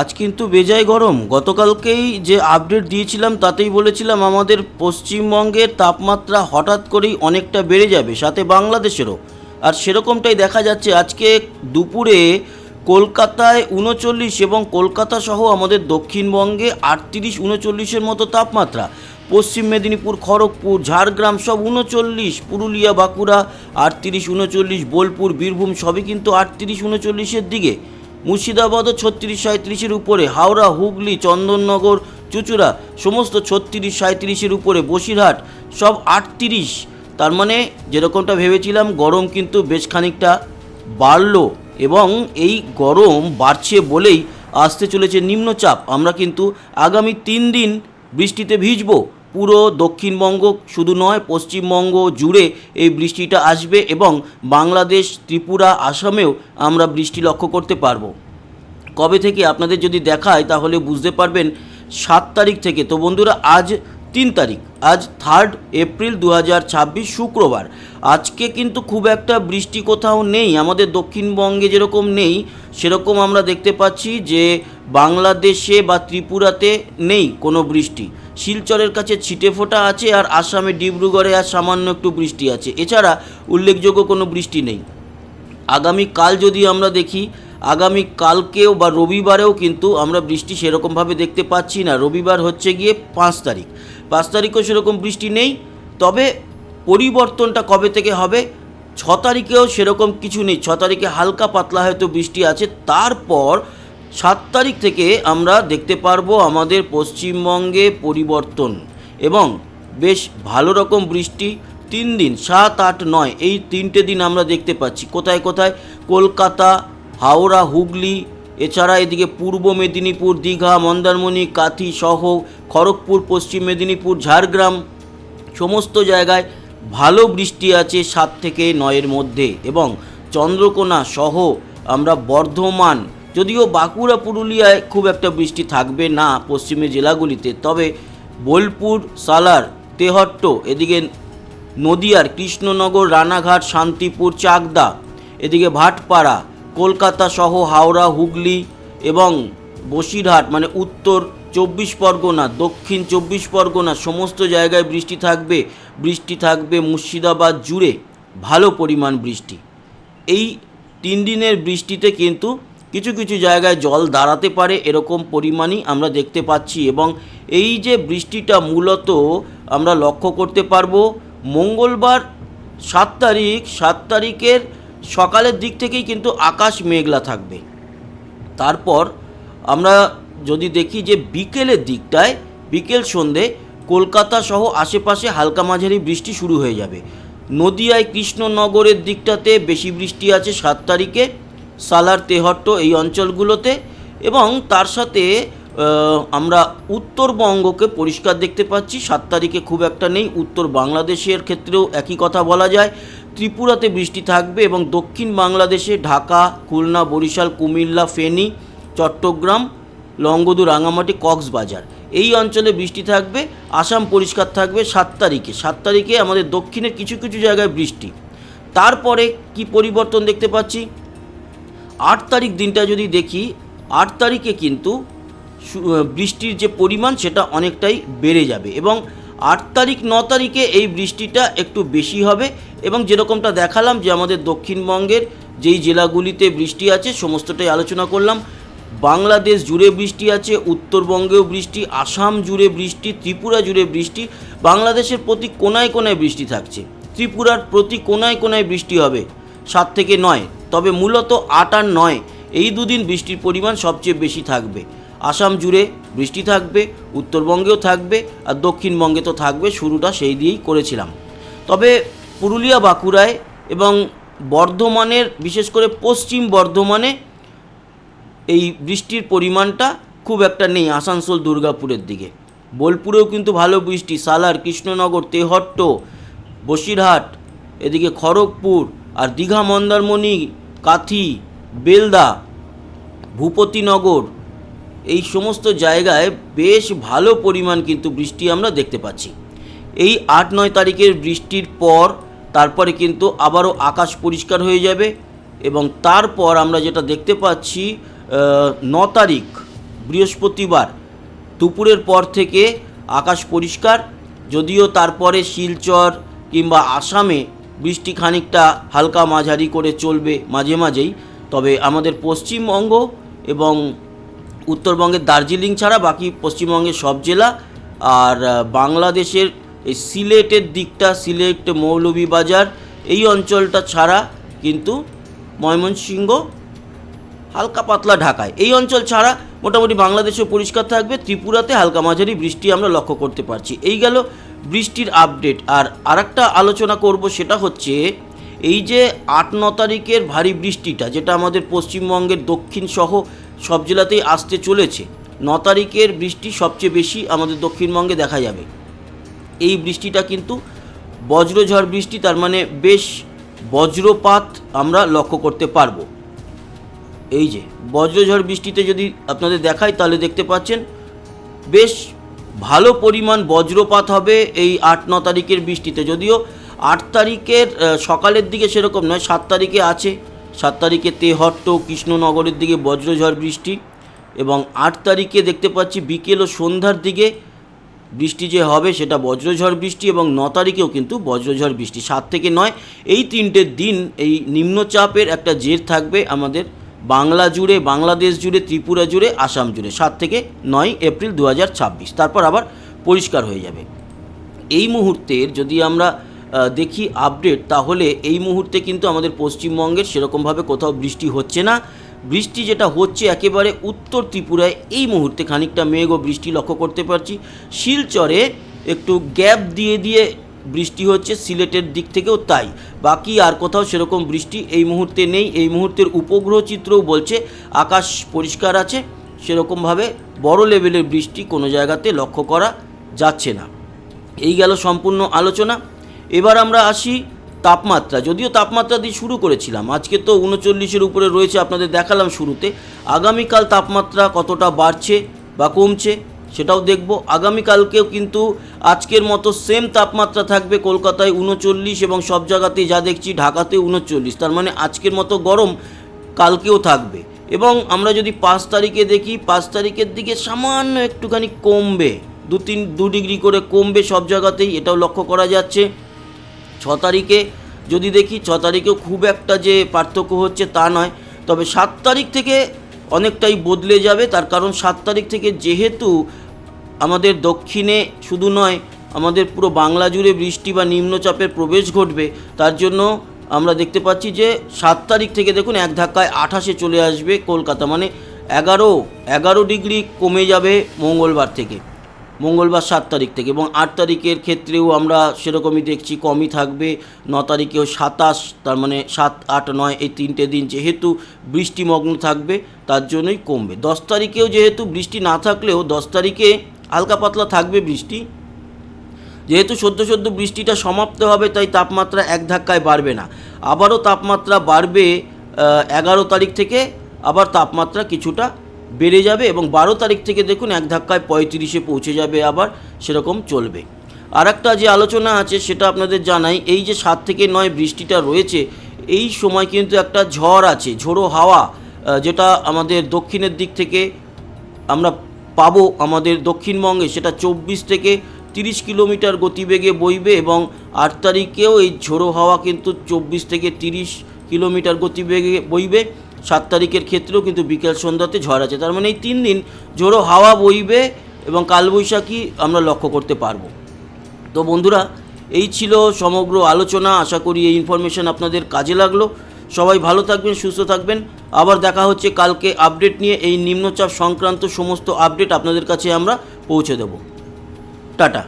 আজ কিন্তু বেজায় গরম। গতকালকেই যে আপডেট দিয়েছিলাম তাতেই বলেছিলাম আমাদের পশ্চিমবঙ্গের তাপমাত্রা হঠাৎ করেই অনেকটা বেড়ে যাবে, সাথে বাংলাদেশেরও। আর সেরকমটাই দেখা যাচ্ছে। আজকে দুপুরে কলকাতায় 39 এবং কলকাতা সহ আমাদের দক্ষিণবঙ্গে 38-39-এর মতো তাপমাত্রা। পশ্চিম মেদিনীপুর, খড়গপুর, ঝাড়গ্রাম সব 39, পুরুলিয়া, বাঁকুড়া 38-39, বোলপুর, বীরভূম সবই কিন্তু 38-39-এর দিকে। মুর্শিদাবাদও 36-37-এর উপরে, হাওড়া, হুগলি, চন্দননগর, চুঁচুড়া সমস্ত 36-37-এর উপরে, বসিরহাট সব 38। তার মানে যেরকমটা ভেবেছিলাম গরম কিন্তু বেশ খানিকটা বাড়লো, এবং এই গরম বাড়ছে বলেই আসতে চলেছে নিম্নচাপ। আমরা কিন্তু আগামী 3 দিন বৃষ্টিতে ভিজব। পুরো দক্ষিণবঙ্গ শুধু নয়, পশ্চিমবঙ্গ জুড়ে এই বৃষ্টিটা আসবে, এবং বাংলাদেশ, ত্রিপুরা, আসামেও আমরা বৃষ্টি লক্ষ্য করতে পারবো। কবে থেকে আপনাদের যদি দেখায় তাহলে বুঝতে পারবেন। 7 তারিখ থেকে। তো বন্ধুরা, আজ 3 তারিখ, আজ 3 এপ্রিল 2026 শুক্রবার। আজকে কিন্তু খুব একটা বৃষ্টি কোথাও নেই, আমাদের দক্ষিণবঙ্গে যেরকম নেই সেরকম আমরা দেখতে পাচ্ছি যে বাংলাদেশে বা ত্রিপুরাতে নেই কোনো বৃষ্টি। শিলচরের কাছে ছিটেফোঁটা আছে, আর আসামে ডিব্রুগড়ে আর সামান্য একটু বৃষ্টি আছে। এছাড়া উল্লেখযোগ্য কোনো বৃষ্টি নেই। আগামীকাল যদি আমরা দেখি, আগামীকালকেও বা রবিবারেও কিন্তু আমরা বৃষ্টি সেরকমভাবে দেখতে পাচ্ছি না। রবিবার হচ্ছে গিয়ে 5 তারিখ। 5 তারিখও সেরকম বৃষ্টি নেই। তবে পরিবর্তনটা কবে থেকে হবে? 6 তারিখেও সেরকম কিছু নেই। 6 তারিখে হালকা পাতলা হয়তো বৃষ্টি আছে। তারপর 7 তারিখ থেকে আমরা দেখতে পারবো আমাদের পশ্চিমবঙ্গে পরিবর্তন, এবং বেশ ভালো রকম বৃষ্টি। 3 দিন, 7, 8, 9 এই 3টে দিন আমরা দেখতে পাচ্ছি। কোথায় কোথায়? কলকাতা, হাওড়া, হুগলি, এছাড়া এদিকে পূর্ব মেদিনীপুর, দীঘা, মন্দারমণি, কাথি সহ খড়গপুর, পশ্চিম মেদিনীপুর, ঝাড়গ্রাম সমস্ত জায়গায় ভালো বৃষ্টি আছে 7 থেকে 9-এর মধ্যে। এবং চন্দ্রকোনা সহ আমরা বর্ধমান, যদিও বাঁকুড়া, পুরুলিয়ায় খুব একটা বৃষ্টি থাকবে না পশ্চিমের জেলাগুলিতে, তবে বোলপুর, সালার, তেহট্ট, এদিকে নদিয়ার কৃষ্ণনগর, রানাঘাট, শান্তিপুর, চাকদা, এদিকে ভাটপাড়া, কলকাতা সহ হাওড়া, হুগলি এবং বসিরহাট, মানে উত্তর 24 পরগনা, দক্ষিণ 24 পরগনা সমস্ত জায়গায় বৃষ্টি থাকবে। বৃষ্টি থাকবে মুর্শিদাবাদ জুড়ে, ভালো পরিমাণ বৃষ্টি। এই 3 দিনের বৃষ্টিতে কিন্তু কিছু কিছু জায়গায় জল দাঁড়াতে পারে, এরকম পরিমাণই আমরা দেখতে পাচ্ছি। এবং এই যে বৃষ্টিটা মূলত আমরা লক্ষ্য করতে পারবো মঙ্গলবার 7 তারিখ। 7 তারিখের সকালের দিক থেকেই কিন্তু আকাশ মেঘলা থাকবে। তারপর আমরা যদি দেখি যে বিকেলের দিকটায়, বিকেল সন্ধে কলকাতা সহ আশেপাশে হালকা মাঝারি বৃষ্টি শুরু হয়ে যাবে। নদিয়ায় কৃষ্ণনগরের দিকটাতে বেশি বৃষ্টি আছে 7 তারিখে, সালার, তেহট্ট এই অঞ্চলগুলোতে। এবং তার সাথে আমরা উত্তরবঙ্গকে পরিষ্কার দেখতে পাচ্ছি। 7 তারিখে খুব একটা নেই। উত্তর বাংলাদেশের ক্ষেত্রেও একই কথা বলা যায়। ত্রিপুরাতে বৃষ্টি থাকবে, এবং দক্ষিণ বাংলাদেশে ঢাকা, খুলনা, বরিশাল, কুমিল্লা, ফেনী, চট্টগ্রাম, লংগদু, রাঙামাটি, কক্সবাজার এই অঞ্চলে বৃষ্টি থাকবে। আসাম পরিষ্কার থাকবে 7 তারিখে। 7 তারিখে আমাদের দক্ষিণের কিছু কিছু জায়গায় বৃষ্টি। তারপরে কি পরিবর্তন দেখতে পাচ্ছি? 8 তারিখ দিনটা যদি দেখি, 8 তারিখে কিন্তু বৃষ্টির যে পরিমাণ সেটা অনেকটাই বেড়ে যাবে, এবং 8 তারিখ 9 তারিখে এই বৃষ্টিটা একটু বেশি হবে। এবং যেরকমটা দেখালাম যে আমাদের দক্ষিণবঙ্গের যেই জেলাগুলিতে বৃষ্টি আছে সমস্তটাই আলোচনা করলাম। বাংলাদেশ জুড়ে বৃষ্টি আছে, উত্তরবঙ্গেও বৃষ্টি, আসাম জুড়ে বৃষ্টি, ত্রিপুরা জুড়ে বৃষ্টি, বাংলাদেশের প্রতি কোনায় কোনায় বৃষ্টি থাকছে। ত্রিপুরার প্রতি কোনায় কোনায় বৃষ্টি হবে 7 থেকে 9। তবে মূলত 8 আর 9 এই দুদিন বৃষ্টির পরিমাণ সবচেয়ে বেশি থাকবে। আসাম জুড়ে বৃষ্টি থাকবে, উত্তরবঙ্গেও থাকবে, আর দক্ষিণবঙ্গে তো থাকবে। শুরুটা সেই দিয়েই করেছিলাম। তবে পুরুলিয়া, বাঁকুড়ায় এবং বর্ধমানের, বিশেষ করে পশ্চিম বর্ধমানে এই বৃষ্টির পরিমাণটা খুব একটা নেই। আসানসোল, দুর্গাপুরের দিকে, বোলপুরেও কিন্তু ভালো বৃষ্টি। সালার, কৃষ্ণনগর, তেহট্ট, বসিরহাট, এদিকে খড়গপুর, আর দীঘা, মন্দারমণি, কাথি, বেলদা, ভূপতিনগর এই সমস্ত জায়গায় বেশ ভালো পরিমাণ কিন্তু বৃষ্টি আমরা দেখতে পাচ্ছি। এই 8-9 তারিখের বৃষ্টির পর তারপরে কিন্তু আবারও আকাশ পরিষ্কার হয়ে যাবে। এবং তারপর আমরা যেটা দেখতে পাচ্ছি 9 তারিখ, বৃহস্পতিবার দুপুরের পর থেকে আকাশ পরিষ্কার, যদিও তারপরে শিলচর কিংবা আসামে বৃষ্টি খানিকটা হালকা মাঝারি করে চলবে মাঝে মাঝেই। তবে আমাদের পশ্চিমবঙ্গ এবং উত্তরবঙ্গের দার্জিলিং ছাড়া বাকি পশ্চিমবঙ্গের সব জেলা আর বাংলাদেশের এই সিলেটের দিকটা, সিলেট মৌলভীবাজার এই অঞ্চলটা ছাড়া কিন্তু ময়মনসিংহ হালকা পাতলা ঢাকায়, এই অঞ্চল ছাড়া মোটামুটি বাংলাদেশেও পরিষ্কার থাকবে। ত্রিপুরাতে হালকা মাঝারি বৃষ্টি আমরা লক্ষ্য করতে পারছি। এই গেল বৃষ্টির আপডেট। আর আরেকটা আলোচনা করব, সেটা হচ্ছে এই যে 8-9 তারিখের ভারী বৃষ্টিটা, যেটা আমাদের পশ্চিমবঙ্গের দক্ষিণ সহ সব জেলাতেই আসতে চলেছে। 9 তারিখের বৃষ্টি সবচেয়ে বেশি আমাদের দক্ষিণবঙ্গে দেখা যাবে। এই বৃষ্টিটা কিন্তু বজ্রঝড় বৃষ্টি, তার মানে বেশ বজ্রপাত আমরা লক্ষ্য করতে পারবো। এই যে বজ্রঝড় বৃষ্টিতে যদি আপনাদের দেখাই তাহলে দেখতে পাচ্ছেন বেশ ভালো পরিমাণ বজ্রপাত হবে এই 8-9 তারিখের বৃষ্টিতে। যদিও 8 তারিখের সকালের দিকে সেরকম নয়, 7 তারিখে আছে। 7 তারিখে তেহট্ট কৃষ্ণনগরের দিকে বজ্রঝড় বৃষ্টি, এবং 8 তারিখে দেখতে পাচ্ছি বিকেল ও সন্ধ্যার দিকে বৃষ্টি যে হবে সেটা বজ্রঝড় বৃষ্টি, এবং 9 তারিখেও কিন্তু বজ্রঝড় বৃষ্টি। 7 থেকে 9 এই 3টে দিন এই নিম্নচাপের একটা জের থাকবে আমাদের বাংলা জুড়ে, বাংলাদেশ জুড়ে, ত্রিপুরা জুড়ে, আসাম জুড়ে। 7 থেকে 9 এপ্রিল 2026, তারপর আবার পরিষ্কার হয়ে যাবে। এই মুহূর্তের যদি আমরা দেখি আপডেট, তাহলে এই মুহূর্তে কিন্তু আমাদের পশ্চিমবঙ্গের সেরকমভাবে কোথাও বৃষ্টি হচ্ছে না। বৃষ্টি যেটা হচ্ছে একেবারে উত্তর ত্রিপুরায় এই মুহূর্তে খানিকটা মেঘ ও বৃষ্টি লক্ষ্য করতে পারছি। শিলচরে একটু গ্যাপ দিয়ে দিয়ে বৃষ্টি হচ্ছে, সিলেটের দিক থেকেও তাই। বাকি আর কোথাও সেরকম বৃষ্টি এই মুহূর্তে নেই। এই মুহূর্তের উপগ্রহ চিত্রও বলছে আকাশ পরিষ্কার আছে, সেরকমভাবে বড় লেভেলের বৃষ্টি কোনো জায়গাতে লক্ষ্য করা যাচ্ছে না। এই গেল সম্পূর্ণ আলোচনা। এবার আমরা আসি তাপমাত্রা। যদিও তাপমাত্রা দিয়ে শুরু করেছিলাম, আজকে তো 39-এর উপরে রয়েছে, আপনাদের দেখালাম শুরুতে। আগামীকাল তাপমাত্রা কতটা বাড়ছে বা কমছে সেটাও দেখব। আগামীকালকেও কিন্তু আজকের মতো সেম তাপমাত্রা থাকবে। কলকাতায় 39 এবং সব জায়গাতেই যা দেখছি ঢাকাতে 39, তার মানে আজকের মতো গরম কালকেও থাকবে। এবং আমরা যদি 5 তারিখে দেখি, 5 তারিখের দিকে সামান্য একটুখানি কমবে, 2 ডিগ্রি করে কমবে সব জায়গাতেই, এটাও লক্ষ্য করা যাচ্ছে। 6 তারিখে যদি দেখি, 6 তারিখেও খুব একটা যে পার্থক্য হচ্ছে তা নয়। তবে 7 তারিখ থেকে অনেকটাই বদলে যাবে, তার কারণ 7 তারিখ থেকে যেহেতু আমাদের দক্ষিণে শুধু নয়, আমাদের পুরো বাংলা জুড়ে বৃষ্টি বা নিম্নচাপের প্রবেশ ঘটবে। তার জন্য আমরা দেখতে পাচ্ছি যে 7 তারিখ থেকে দেখুন এক ধাক্কায় 28-এ চলে আসবে কলকাতা, মানে 11 ডিগ্রি কমে যাবে মঙ্গলবার 7 তারিখ থেকে। এবং 8 তারিখের ক্ষেত্রেও আমরা সেরকমই দেখছি, কমই থাকবে। 9 তারিখেও 27, তার মানে 7, 8, 9 এই 3টে দিন যেহেতু বৃষ্টিমগ্ন থাকবে তার জন্যই কমবে। 10 তারিখেও যেহেতু বৃষ্টি না থাকলেও 10 তারিখে হালকা পাতলা থাকবে বৃষ্টি। যেহেতু সদ্য বৃষ্টিটা সমাপ্ত হবে, তাই তাপমাত্রা এক ধাক্কায় বাড়বে না। আবারও তাপমাত্রা বাড়বে 11 তারিখ থেকে, আবার তাপমাত্রা কিছুটা বেড়ে যাবে, এবং 12 তারিখ থেকে দেখুন এক ধাক্কায় 35-এ পৌঁছে যাবে, আবার সেরকম চলবে। আর একটা যে আলোচনা আছে সেটা আপনাদের জানাই, এই যে 7 থেকে 9 বৃষ্টিটা রয়েছে, এই সময় কিন্তু একটা ঝড় আছে, ঝোড়ো হাওয়া, যেটা আমাদের দক্ষিণের দিক থেকে আমরা পাবো আমাদের দক্ষিণবঙ্গে, সেটা 24 থেকে 30 কিলোমিটার গতিবেগে বইবে। এবং 8 তারিখেও এই ঝোড়ো হাওয়া কিন্তু 24 থেকে 30 কিলোমিটার গতিবেগে বইবে। 7 তারিখের ক্ষেত্রেও কিন্তু বিকেল সন্ধ্যাতে ঝড় আছে, তার মানে এই 3 দিন ঝোড়ো হাওয়া বইবে এবং কালবৈশাখী আমরা লক্ষ্য করতে পারবো। তো বন্ধুরা, এই ছিল সমগ্র আলোচনা। আশা করি এই ইনফরমেশন আপনাদের কাজে লাগলো। সবাই ভালো থাকবেন, সুস্থ থাকবেন। আবার দেখা হচ্ছে কালকে আপডেট নিয়ে। এই নিম্নচাপ সংক্রান্ত সমস্ত আপডেট আপনাদের কাছে আমরা পৌঁছে দেব। টাটা।